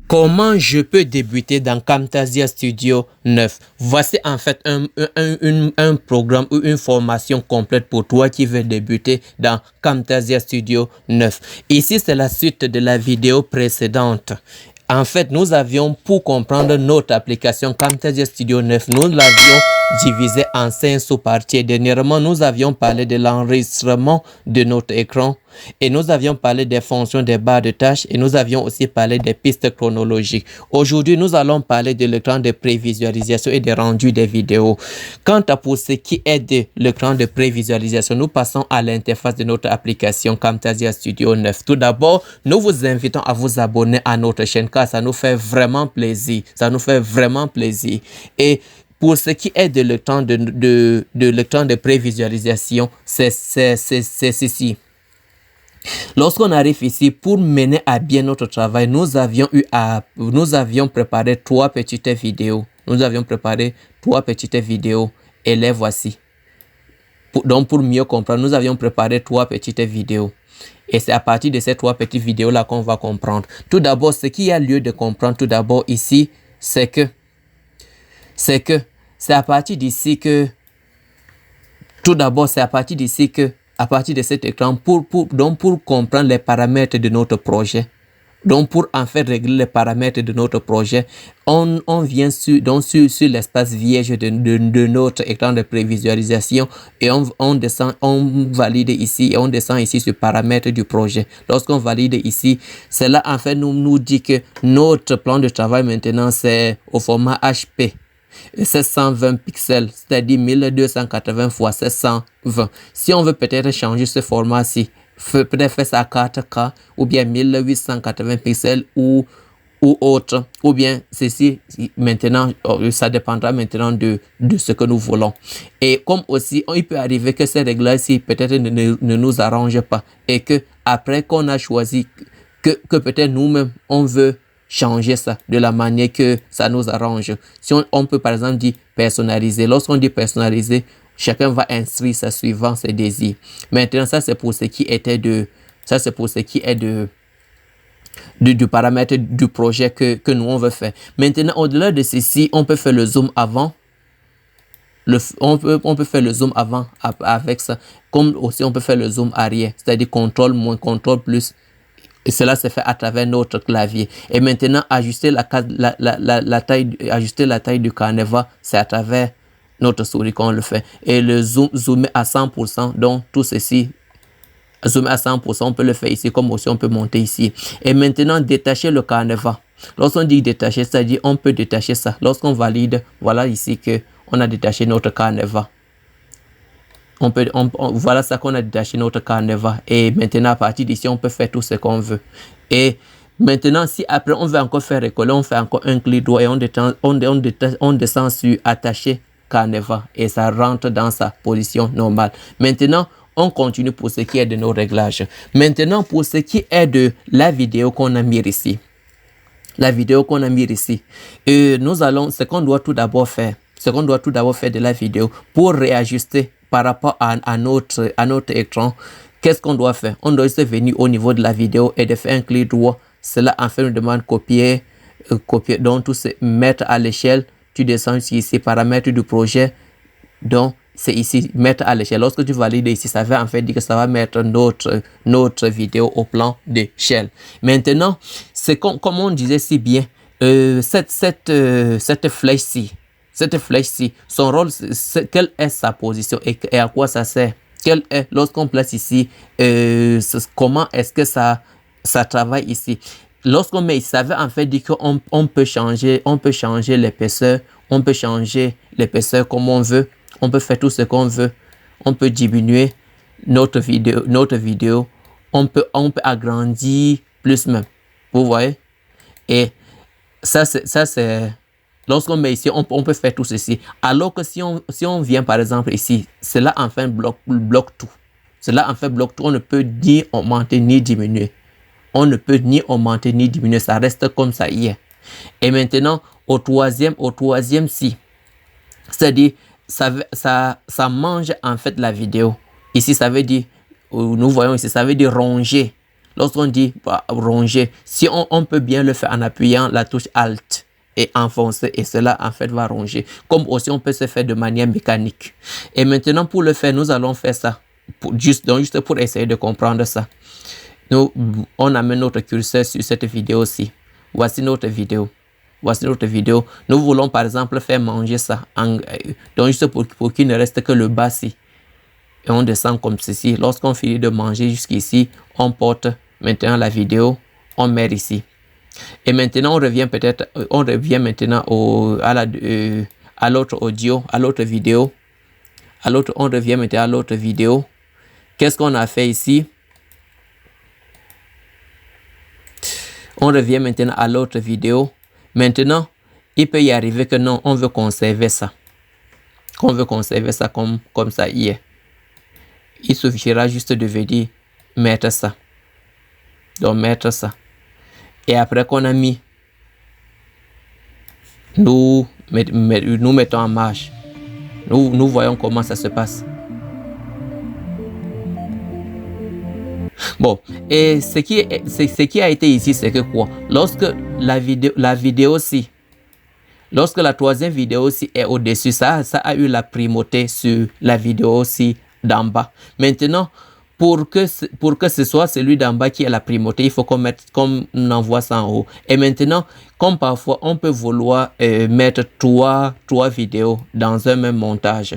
Comment je peux débuter dans Camtasia Studio 9? Voici en fait un programme ou une formation complète pour toi qui veut débuter dans Camtasia Studio 9. Ici, c'est la suite de la vidéo précédente. En fait, nous avions, pour comprendre notre application Camtasia Studio 9, nous l'avions divisé en 5 sous-parties. Dernièrement, nous avions parlé de l'enregistrement de notre écran et nous avions parlé des fonctions des barres de tâches et nous avions aussi parlé des pistes chronologiques. Aujourd'hui, nous allons parler de l'écran de prévisualisation et de rendu des vidéos. Quant à pour ce qui est de l'écran de prévisualisation, nous passons à l'interface de notre application Camtasia Studio 9. Tout d'abord, nous vous invitons à vous abonner à notre chaîne car ça nous fait vraiment plaisir. Ça nous fait vraiment plaisir. Et pour ce qui est de l'écran de prévisualisation, c'est ceci. Lorsqu'on arrive ici, pour mener à bien notre travail, nous avions préparé 3 petites vidéos. Nous avions préparé 3 petites vidéos et les voici. Donc, pour mieux comprendre, nous avions préparé 3 petites vidéos. Et c'est à partir de ces 3 petites vidéos-là qu'on va comprendre. Tout d'abord, ce qu'il y a lieu de comprendre tout d'abord ici, c'est à partir d'ici que, tout d'abord, c'est à partir d'ici que, à partir de cet écran, pour comprendre les paramètres de notre projet, donc pour en fait régler les paramètres de notre projet, on vient sur l'espace vierge de notre écran de prévisualisation et on descend, on valide ici et on descend ici sur paramètres du projet. Lorsqu'on valide ici, cela en fait nous dit que notre plan de travail maintenant c'est au format HP. 720 pixels, c'est-à-dire 1280 x 720. Si on veut peut-être changer ce format-ci, peut-être faire ça à 4K ou bien 1880 pixels ou autre, ou bien ceci maintenant, ça dépendra maintenant de ce que nous voulons. Et comme aussi, il peut arriver que ces règles-ci peut-être ne nous arrangent pas et que après qu'on a choisi que peut-être nous-mêmes on veut changer ça de la manière que ça nous arrange. Si on peut par exemple dire personnaliser. Lorsqu'on dit personnaliser, chacun va inscrire ça suivant ses désirs. Maintenant, ça c'est pour ce qui était du paramètre du projet que nous on veut faire. Maintenant, au-delà de ceci, on peut faire le zoom avant. On peut faire le zoom avant avec ça. Comme aussi on peut faire le zoom arrière. C'est-à-dire contrôle moins, contrôle plus. Et cela se fait à travers notre clavier. Et maintenant, ajuster la taille du canevas, c'est à travers notre souris qu'on le fait. Et le zoomer à 100%, donc tout ceci, zoomer à 100%, on peut le faire ici, comme aussi on peut monter ici. Et maintenant, détacher le canevas. Lorsqu'on dit détacher, c'est-à-dire on peut détacher ça. Lorsqu'on valide, voilà ici que on a détaché notre canevas. Voilà ça qu'on a détaché notre canevas. Et maintenant, à partir d'ici, on peut faire tout ce qu'on veut. Et maintenant, si après, on veut encore faire recoller, on fait encore un clic droit et on descend sur attacher canevas. Et ça rentre dans sa position normale. Maintenant, on continue pour ce qui est de nos réglages. Maintenant, pour ce qui est de la vidéo qu'on a mis ici. La vidéo qu'on a mis ici. Nous allons, ce qu'on doit tout d'abord faire de la vidéo pour réajuster par rapport à notre écran. Qu'est-ce qu'on doit faire? On doit se venir au niveau de la vidéo et de faire un clic droit. Cela en fait nous demande copier, donc tout se mettre à l'échelle. Tu descends ici, paramètres du projet. Donc c'est ici, mettre à l'échelle. Lorsque tu valides ici, ça va en fait dire que ça va mettre notre vidéo au plan d'échelle. Maintenant, c'est comme on disait si bien, cette flèche-ci. Cette flèche-ci, son rôle, quelle est sa position et à quoi ça sert? Lorsqu'on place ici, comment est-ce que ça travaille ici? Lorsqu'on met ici, ça veut en fait dire qu'on peut changer l'épaisseur, on peut changer l'épaisseur comme on veut, on peut faire tout ce qu'on veut, on peut diminuer notre vidéo, on peut agrandir plus même, vous voyez? Et ça c'est lorsqu'on met ici, on peut faire tout ceci. Alors que si on vient par exemple ici, cela en fait bloque tout. Cela en fait bloque tout. On ne peut ni augmenter ni diminuer. On ne peut ni augmenter ni diminuer. Ça reste comme ça hier. Et maintenant, au troisième si. C'est-à-dire, ça mange en fait la vidéo. Ici, ça veut dire, nous voyons ici, ça veut dire ronger. lorsqu'on dit ronger, si on peut bien le faire en appuyant la touche Alt et enfoncer, et cela en fait va ronger. Comme aussi on peut se faire de manière mécanique. Et maintenant pour le faire, nous allons faire ça, juste pour essayer de comprendre ça. On amène notre curseur sur cette vidéo-ci. Voici notre vidéo. Voici notre vidéo. Nous voulons par exemple faire manger ça. Donc juste pour qu'il ne reste que le bas-ci. Et on descend comme ceci. Lorsqu'on finit de manger jusqu'ici, on porte maintenant la vidéo, on met ici. Et maintenant on revient maintenant à l'autre audio, à l'autre vidéo. On revient maintenant à l'autre vidéo. Qu'est-ce qu'on a fait ici? On revient maintenant à l'autre vidéo. Maintenant, il peut y arriver que non, on veut conserver ça. On veut conserver ça comme ça y est. Il suffira juste de venir mettre ça. Donc mettre ça. Et après qu'on a mis, nous mettons en marche. Nous voyons comment ça se passe. Bon, et ce qui a été ici, c'est que quoi? Lorsque la vidéo-ci, lorsque la troisième vidéo-ci est au-dessus, ça a eu la primauté sur la vidéo-ci d'en bas. Maintenant, pour que ce soit celui d'en bas qui est la primauté, il faut qu'on envoie ça en haut. Et maintenant, comme parfois, on peut vouloir mettre trois vidéos dans un même montage.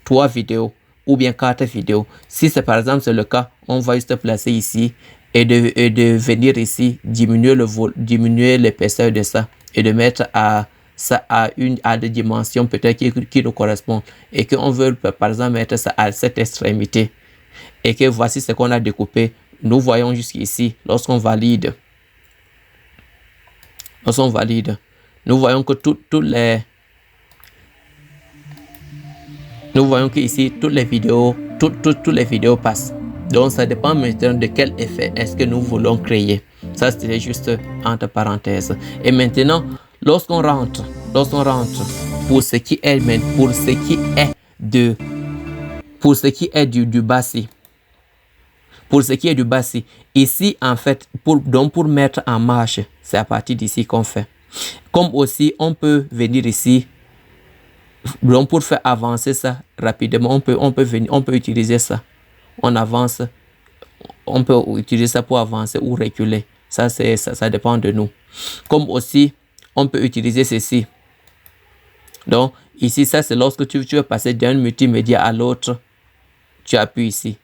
3 vidéos ou bien 4 vidéos. Si c'est par exemple le cas, on va juste placer ici et de venir ici, diminuer l'épaisseur de ça et de mettre ça à des dimensions peut-être qui nous correspondent et qu'on veut par exemple mettre ça à cette extrémité et que voici ce qu'on a découpé. Nous voyons jusqu'ici, lorsqu'on valide, nous voyons que nous voyons que ici toutes les vidéos passent. Donc ça dépend maintenant de quel effet est-ce que nous voulons créer. Ça c'était juste entre parenthèses. Et maintenant, lorsqu'on rentre pour ce qui est du bassi, ici en fait pour mettre en marche, c'est à partir d'ici qu'on fait. Comme aussi on peut venir ici. Donc pour faire avancer ça rapidement, on peut utiliser ça. On avance, on peut utiliser ça pour avancer ou reculer. Ça dépend de nous. Comme aussi, on peut utiliser ceci. Donc ici, ça c'est lorsque tu veux passer d'un multimédia à l'autre, tu appuies ici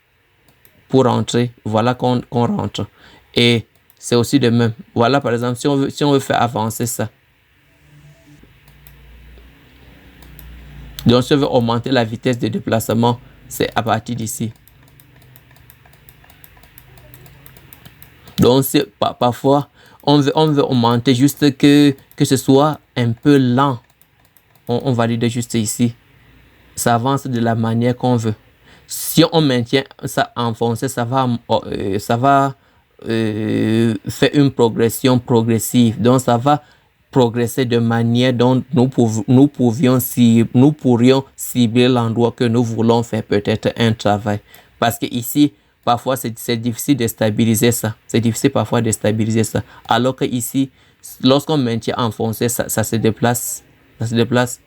pour rentrer. Voilà qu'on rentre. Et c'est aussi de même. Voilà par exemple, si on veut faire avancer ça. Donc, si on veut augmenter la vitesse de déplacement, c'est à partir d'ici. Donc, parfois, on veut augmenter juste que ce soit un peu lent. On valide juste ici. Ça avance de la manière qu'on veut. Si on maintient ça enfoncé, ça va faire une progression progressive. Donc, ça va progresser de manière dont nous pourrions cibler l'endroit que nous voulons faire peut-être un travail. Parce que ici, parfois, c'est difficile de stabiliser ça. C'est difficile parfois de stabiliser ça. Alors que ici, lorsqu'on maintient enfoncé, ça se déplace. Ça se déplace.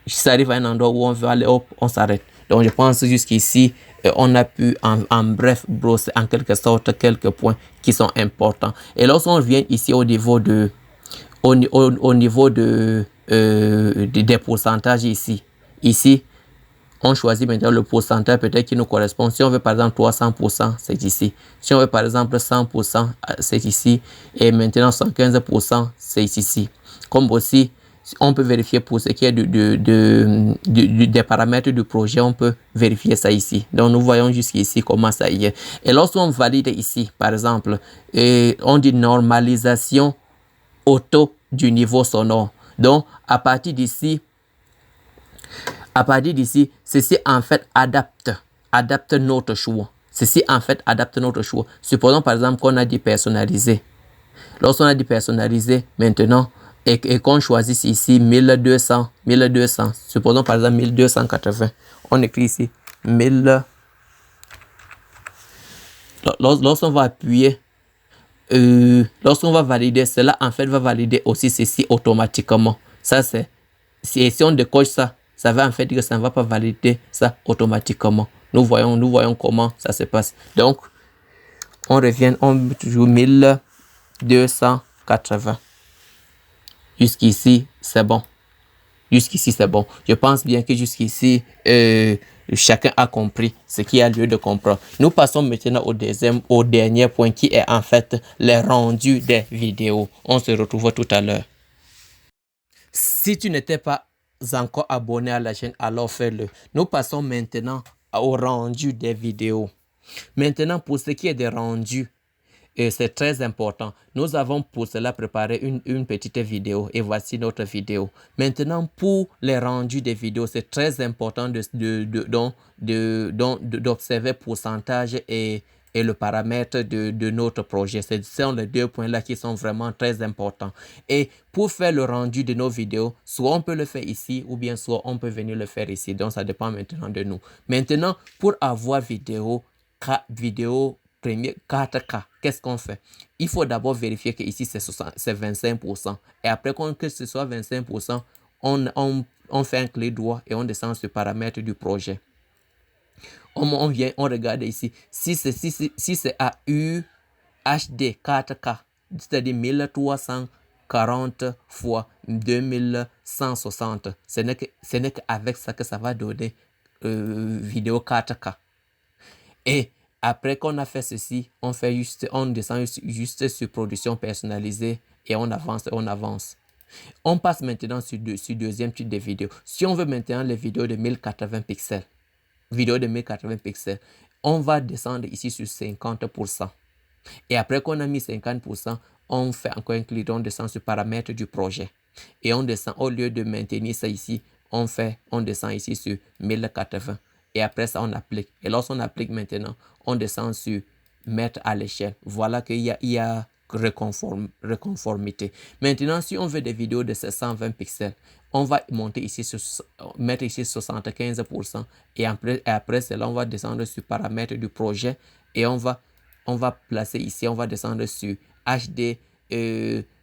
Ça arrive à un endroit où on veut aller, hop, on s'arrête. Donc, je pense jusqu'ici, on a pu en bref brosser en quelque sorte quelques points qui sont importants. Et lorsqu'on vient ici au niveau des pourcentages ici, on choisit maintenant le pourcentage peut-être qui nous correspond. Si on veut par exemple 300%, c'est ici. Si on veut par exemple 100%, c'est ici. Et maintenant 115%, c'est ici. Comme aussi, on peut vérifier pour ce qui est des paramètres du projet, on peut vérifier ça ici. Donc nous voyons jusqu'ici comment ça y est. Et lorsqu'on valide ici, par exemple, on dit normalisation auto du niveau sonore. Donc à partir d'ici, ceci en fait adapte notre choix. Ceci en fait adapte notre choix. Supposons par exemple qu'on a dit personnaliser. Lorsqu'on a dit personnaliser maintenant et qu'on choisit ici 1200, supposons par exemple 1280, on écrit ici 1000. Lorsqu'on va appuyer lorsqu'on va valider, cela en fait va valider aussi ceci automatiquement. Ça c'est, si on décoche ça, ça va en fait dire que ça ne va pas valider ça automatiquement. Nous voyons comment ça se passe. Donc, on revient, on met toujours 1280. Jusqu'ici, c'est bon. Jusqu'ici, c'est bon. Je pense bien que jusqu'ici, chacun a compris ce qui a lieu de comprendre. Nous passons maintenant au dernier point qui est en fait les rendus des vidéos. On se retrouve tout à l'heure. Si tu n'étais pas encore abonné à la chaîne, alors fais-le. Nous passons maintenant au rendu des vidéos. Maintenant, pour ce qui est des rendus, et c'est très important. Nous avons pour cela préparé une petite vidéo et voici notre vidéo. Maintenant, pour les rendus des vidéos, c'est très important d'observer le pourcentage et le paramètre de notre projet. Ce sont les deux points-là qui sont vraiment très importants. Et pour faire le rendu de nos vidéos, soit on peut le faire ici ou bien soit on peut venir le faire ici. Donc, ça dépend maintenant de nous. Maintenant, pour avoir vidéo premier 4K, qu'est-ce qu'on fait? Il faut d'abord vérifier que ici c'est 25%. Et après que ce soit 25%, on fait un clic droit et on descend sur paramètres du projet. On vient, on regarde ici. Si c'est à UHD 4K, c'est-à-dire 1340 fois 2160, ce n'est qu'avec ça que ça va donner vidéo 4K. Et après qu'on a fait ceci, on descend juste sur production personnalisée et on avance. On passe maintenant sur deuxième type de vidéo. Si on veut maintenant les vidéos de 1080 pixels, on va descendre ici sur 50%. Et après qu'on a mis 50%, on fait encore un clic, on descend sur paramètres du projet. Et on descend, au lieu de maintenir ça ici, on descend ici sur 1080. Et après ça, on applique. Et lorsqu'on applique maintenant, on descend sur mettre à l'échelle. Voilà qu'il y a reconformité. Maintenant, si on veut des vidéos de 720 pixels, on va monter ici, mettre ici 75%. Et après cela, on va descendre sur paramètres du projet. Et on va placer ici, on va descendre sur HD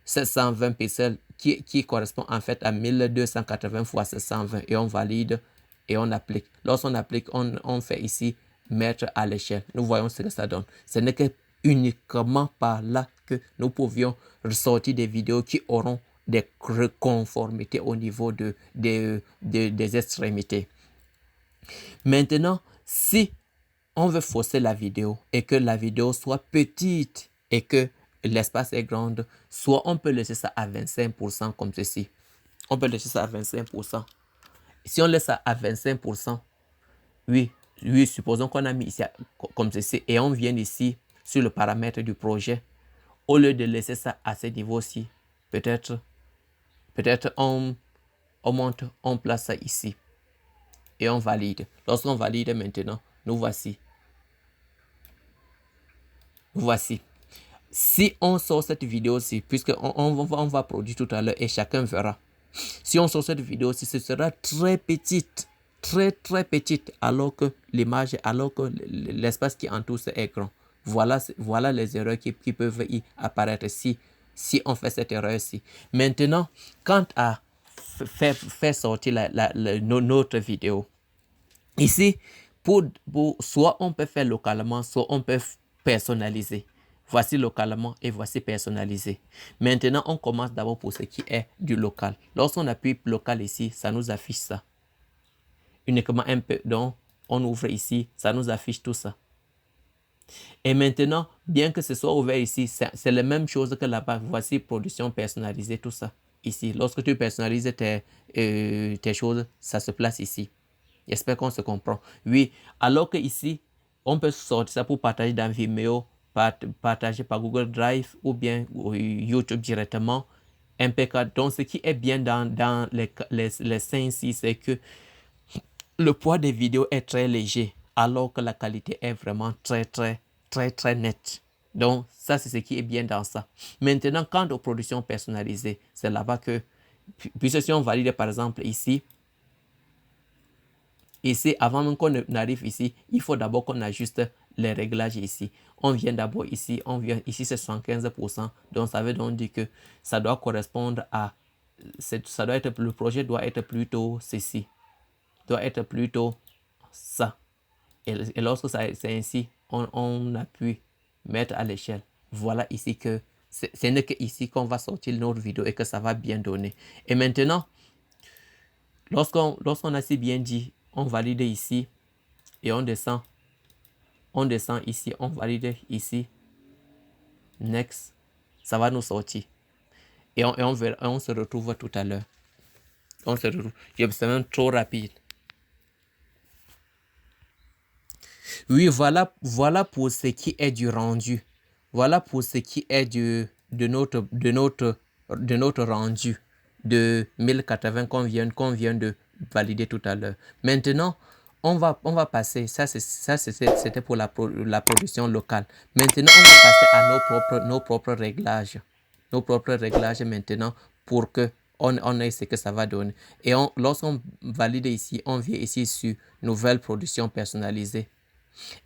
720 pixels qui correspond en fait à 1280 x 720 et on valide et on applique. Lorsqu'on applique, on fait ici mettre à l'échelle. Nous voyons ce que ça donne. Ce n'est que uniquement par là que nous pouvions ressortir des vidéos qui auront des conformités au niveau des extrémités. Maintenant, si on veut forcer la vidéo et que la vidéo soit petite et que l'espace est grand, soit on peut laisser ça à 25% comme ceci. On peut laisser ça à 25%. Si on laisse ça à 25%, oui, supposons qu'on a mis ici comme ceci et on vient ici sur le paramètre du projet. Au lieu de laisser ça à ce niveau-ci, peut-être on monte, on place ça ici et on valide. Lorsqu'on valide maintenant, nous voici. Si on sort cette vidéo-ci, puisque on va produire tout à l'heure et chacun verra. Si on sort cette vidéo-ci, ce sera très petite, très petite, alors que l'image, alors que l'espace qui entoure est grand. Voilà les erreurs qui peuvent y apparaître si on fait cette erreur-ci. Maintenant, quant à faire sortir notre vidéo, ici, soit on peut faire localement, soit on peut personnaliser. Voici localement et voici personnalisé. Maintenant, on commence d'abord pour ce qui est du local. Lorsqu'on appuie local ici, ça nous affiche ça. Uniquement un peu. Donc, on ouvre ici, ça nous affiche tout ça. Et maintenant, bien que ce soit ouvert ici, c'est la même chose que là-bas. Voici production personnalisée, tout ça. Ici, lorsque tu personnalises tes choses, ça se place ici. J'espère qu'on se comprend. Oui, alors que ici, on peut sortir ça pour partager dans Vimeo, partager par Google Drive ou bien YouTube directement. MP4. Donc, ce qui est bien dans les 5-6, c'est que le poids des vidéos est très léger, alors que la qualité est vraiment très nette. Donc, ça, c'est ce qui est bien dans ça. Maintenant, quant aux productions personnalisées, c'est là-bas que, puisque si on valide par exemple ici, avant même qu'on arrive ici, il faut d'abord qu'on ajuste les réglages ici. On vient d'abord ici, ici c'est 75%, donc ça veut donc dire que ça doit correspondre à, ça doit être, le projet doit être plutôt ceci, doit être plutôt ça. Et lorsque c'est ainsi, on appuie mettre à l'échelle. Voilà ici que ce n'est que ici qu'on va sortir notre vidéo et que ça va bien donner. Et maintenant, lorsqu'on a si bien dit, on valide ici et on descend. On descend ici, on valide ici. Next, ça va nous sortir. Et on se retrouve tout à l'heure. On se retrouve. C'est même trop rapide. Oui, voilà pour ce qui est du rendu. Voilà pour ce qui est de notre rendu de 1080 qu'on vient de valider tout à l'heure. Maintenant, on va passer, c'était pour la production locale. Maintenant, on va passer à nos propres réglages. Nos propres réglages maintenant pour que on ait ce que ça va donner. Et lorsqu'on valide ici, on vient ici sur nouvelle production personnalisée.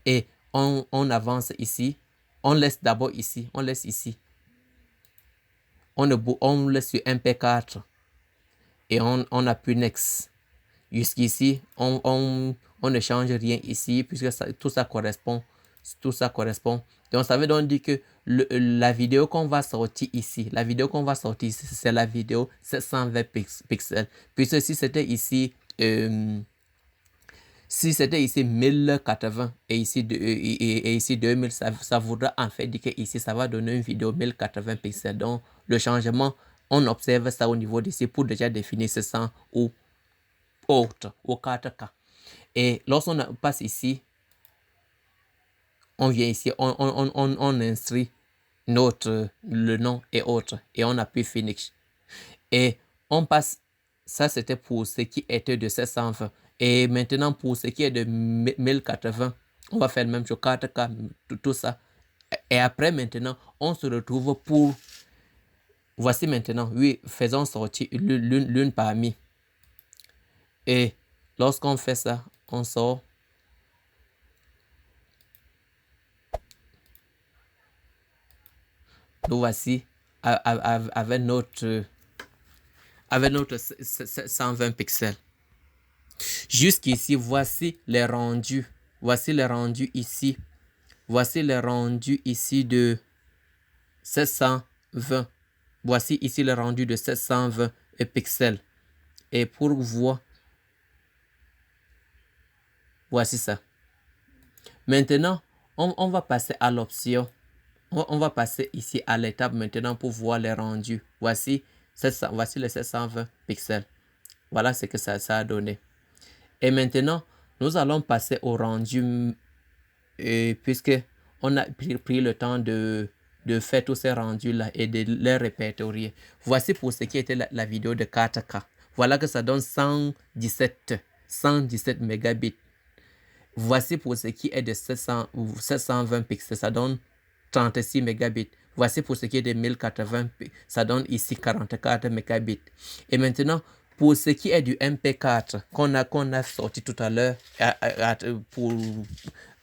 Et on avance ici. On laisse d'abord ici. On laisse ici. On laisse sur MP4. Et on appuie Next. Jusqu'ici, on ne change rien ici puisque tout ça correspond. Tout ça correspond. Donc, ça veut donc dire que la vidéo qu'on va sortir ici, c'est la vidéo 720 pixels. Puisque si c'était ici... si c'était ici 1080 et ici 2000, ça voudra en fait dire que ici ça va donner une vidéo 1080 pixels. Donc le changement, on observe ça au niveau d'ici pour déjà définir ce 100 ou autre, ou 4K. Et lorsqu'on passe ici, on vient ici, on inscrit le nom et autres, et on appuie Finish. Et on passe, ça c'était pour ce qui était de 720. Et maintenant, pour ce qui est de 1080, on va faire le même chose, 4K, tout ça. Et après, maintenant, on se retrouve pour... Voici maintenant, oui, faisons sortir l'une parmi. Et lorsqu'on fait ça, on sort. Nous voici avec notre 120 pixels. Jusqu'ici, voici les rendus. Voici les rendus ici. Voici les rendus ici de 720. Voici ici le rendu de 720 pixels. Et pour voir, voici ça. Maintenant, on va passer à l'option. On va passer ici à l'étape maintenant pour voir les rendus. Voici les 720 pixels. Voilà ce que ça a donné. Et maintenant, nous allons passer au rendu puisque on a pris le temps de faire tous ces rendus là et de les répertorier. Voici pour ce qui était la vidéo de 4K. Voilà que ça donne 117 mégabits. Voici pour ce qui est de 720 pixels, ça donne 36 mégabits. Voici pour ce qui est de 1080, ça donne ici 44 mégabits. Et maintenant, pour ce qui est du MP4 qu'on a sorti tout à l'heure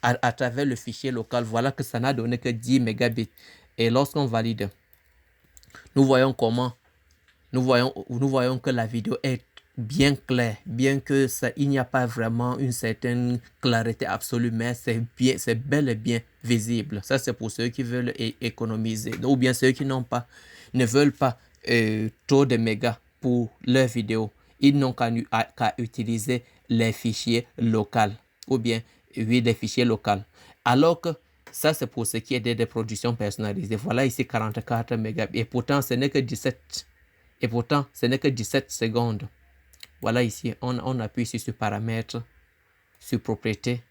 à travers le fichier local, voilà que ça n'a donné que 10 mégabits. Et lorsqu'on valide, nous voyons que la vidéo est bien claire, bien que il n'y a pas vraiment une certaine clarté absolue, mais c'est bel et bien visible. Ça, c'est pour ceux qui veulent économiser, ou bien ceux qui ne veulent pas trop de mégas pour leurs vidéos. Ils n'ont qu'à utiliser les fichiers locaux, ou bien, oui, les fichiers locaux. Alors que ça, c'est pour ce qui est des productions personnalisées. Voilà ici 44 mégabits. Et pourtant, ce n'est que 17. Et pourtant, ce n'est que 17 secondes. Voilà ici, on appuie ici sur paramètres, sur propriété.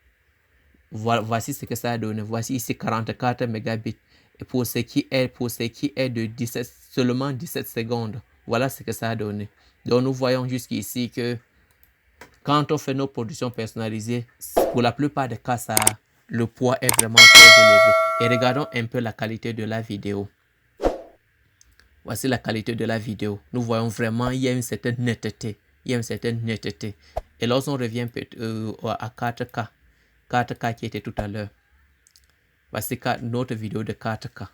Voici ce que ça a donné. Voici ici 44 mégabits. Et pour ce qui est de seulement 17 secondes, voilà ce que ça a donné. Donc nous voyons jusqu'ici que quand on fait nos productions personnalisées, pour la plupart des cas, le poids est vraiment très élevé. Et regardons un peu la qualité de la vidéo. Voici la qualité de la vidéo. Nous voyons vraiment, il y a une certaine netteté. Et lorsqu'on revient à 4K qui était tout à l'heure, voici notre vidéo de 4K.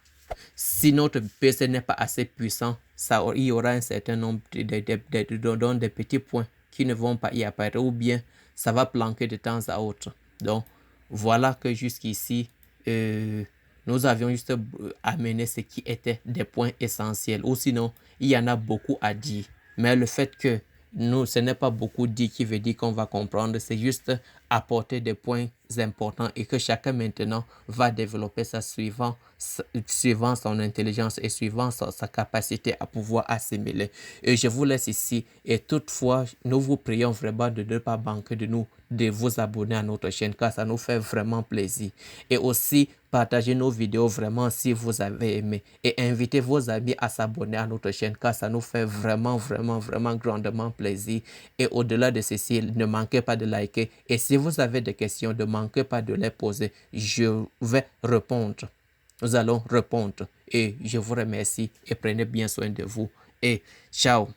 Si notre PC n'est pas assez puissant, il y aura un certain nombre de petits points qui ne vont pas y apparaître, ou bien ça va planquer de temps à autre. Donc voilà que jusqu'ici nous avions juste amené ce qui était des points essentiels, ou sinon il y en a beaucoup à dire, mais le fait que nous, ce n'est pas beaucoup dit qui veut dire qu'on va comprendre, c'est juste apporter des points importants et que chacun maintenant va développer ça suivant son intelligence et suivant sa capacité à pouvoir assimiler. Et je vous laisse ici, et toutefois, nous vous prions vraiment de ne pas manquer de vous abonner à notre chaîne, car ça nous fait vraiment plaisir. Et aussi, partagez nos vidéos vraiment si vous avez aimé, et invitez vos amis à s'abonner à notre chaîne, car ça nous fait vraiment grandement plaisir. Et au-delà de ceci, ne manquez pas de liker, et si vous avez des questions, ne manquez pas de les poser. Je vais répondre. Nous allons répondre, et je vous remercie et prenez bien soin de vous, et ciao.